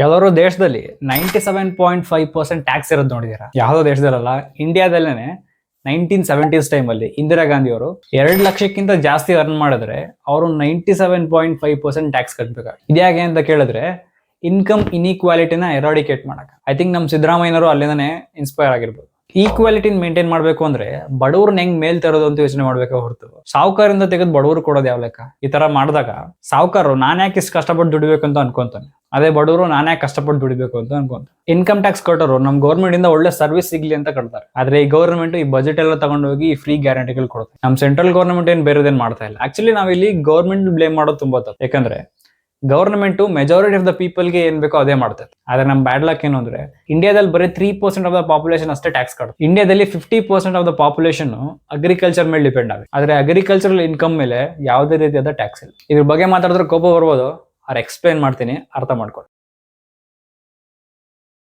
ಯಾವ್ದಾದ್ರು ದೇಶದಲ್ಲಿ 97.5% ಟ್ಯಾಕ್ಸ್ ಇರೋದು ನೋಡಿದೀರಾ? ಯಾವ್ದೋ ದೇಶದಲ್ಲ, ಇಂಡಿಯಾದಲ್ಲೇನೆ 1970s ಟೈಮಲ್ಲಿ ಇಂದಿರಾ ಗಾಂಧಿ ಅವರು 2 ಲಕ್ಷಕ್ಕಿಂತ ಜಾಸ್ತಿ ಅರ್ನ್ ಮಾಡಿದ್ರೆ ಅವರು 97.5% ಟ್ಯಾಕ್ಸ್ ಕಟ್ಬೇಕು. ಇದ್ಯಾಗೆ ಅಂತ ಕೇಳಿದ್ರೆ ಇನ್ಕಮ್ ಇನ್ಇಕ್ವಾಲಿಟಿನ ಎರಾಡಿಕೇಟ್ ಮಾಡಕ್. ಐ ಥಿಂಕ್ ನಮ್ ಸಿದ್ದರಾಮಯ್ಯನವರು ಅಲ್ಲಿಂದಾನೆ ಇನ್ಸ್ಪೈರ್ ಆಗಿರ್ಬೋದು. ಈಕ್ವಾಲಿಟಿನ ಮೇಂಟೈನ್ ಮಾಡ್ಬೇಕು ಅಂದ್ರೆ ಬಡವ್ರನ್ನ ಹೆಂಗ್ ಮೇಲ್ ತರೋದು ಅಂತ ಯೋಚನೆ ಮಾಡ್ಬೇಕು ಹೊರತು ಸಾವುಕಾರಿಂದ ತೆಗೆದು ಬಡವರು ಕೊಡೋದು ಯಾವ ಲೆಕ್ಕ? ಈ ತರ ಮಾಡಿದಾಗ ಸಾವುಕಾರರು ನಾನ್ ಯಾಕೆ ಇಷ್ಟು ಕಷ್ಟಪಟ್ಟು ದುಡಿಬೇಕು ಅಂತ ಅನ್ಕೊಂತಾನೆ, ಅದೇ ಬಡವರು ನಾನ್ ಯಾಕೆ ಕಷ್ಟಪಟ್ಟು ದುಡಿಬೇಕು ಅಂತ ಅನ್ಕೊಂತಾರೆ. ಇನ್ಕಮ್ ಟ್ಯಾಕ್ಸ್ ಕಟ್ಟೋರು ನಮ್ ಗೌರ್ಮೆಂಟ್ ಇಂದ ಒಳ್ಳೆ ಸರ್ವಿಸ್ ಸಿಗ್ಲಿ ಅಂತ ಕಟ್ತಾರೆ. ಆದ್ರೆ ಈ ಗೌರ್ಮೆಂಟ್ ಈ ಬಜೆಟ್ ಎಲ್ಲ ತಗೊಂಡೋಗಿ ಈ ಫ್ರೀ ಗ್ಯಾರಂಟಿಗಳು ಕೊಡುತ್ತೆ. ನಮ್ ಸೆಂಟ್ರಲ್ ಗೌರ್ಮೆಂಟ್ ಏನ್ ಬೇರೆದೇನ್ ಮಾಡ್ತಾ ಇಲ್ಲ. ಆಕ್ಚುಲಿ ನಾವಿಲ್ಲಿ ಗೌರ್ಮೆಂಟ್ ಬ್ಲೇಮ್ ಮಾಡೋದು ತುಂಬಾ ತಪ್ಪು. ಯಾಕಂದ್ರೆ ಗವರ್ಮೆಂಟ್ ಮೆಜಾರಿಟಿ ಆಫ್ ದ ಪೀಪಲ್ಗೆ ಏನ್ ಬೇಕೋ ಅದೇ ಮಾಡ್ತಾರೆ. ಆದ್ರೆ ನಮ್ ಬ್ಯಾಡ್ ಲಕ್ ಏನು ಅಂದ್ರೆ ಇಂಡಿಯಾದಲ್ಲಿ ಬರೀ 3% ಆಫ್ ದ ಪಾಪ್ಯುಲೇಷನ್ ಅಷ್ಟೇ ಟ್ಯಾಕ್ಸ್ ಕಟ್ಟುತ್ತೆ. ಇಂಡಿಯಾದಲ್ಲಿ 50% ಆಫ್ ದ ಪಾಪ್ಯುಲೇಷನ್ ಅಗ್ರಿಕಲ್ಚರ್ ಮೇಲೆ ಡಿಪೆಂಡ್ ಆಗುತ್ತೆ. ಆದ್ರೆ ಅಗ್ರಿಕಲ್ಚರಲ್ ಇನ್ಕಮ್ ಮೇಲೆ ಯಾವುದೇ ರೀತಿಯಾದ ಟ್ಯಾಕ್ಸ್ ಇಲ್ಲ. ಇದ್ರ ಬಗ್ಗೆ ಮಾತಾಡಿದ್ರೆ ಕೋಪ ಬರ್ಬೋದು. ಎಕ್ಸ್ಪ್ಲೈನ್ ಮಾಡ್ತೀನಿ, ಅರ್ಥ ಮಾಡ್ಕೊಳ್ಳಿ.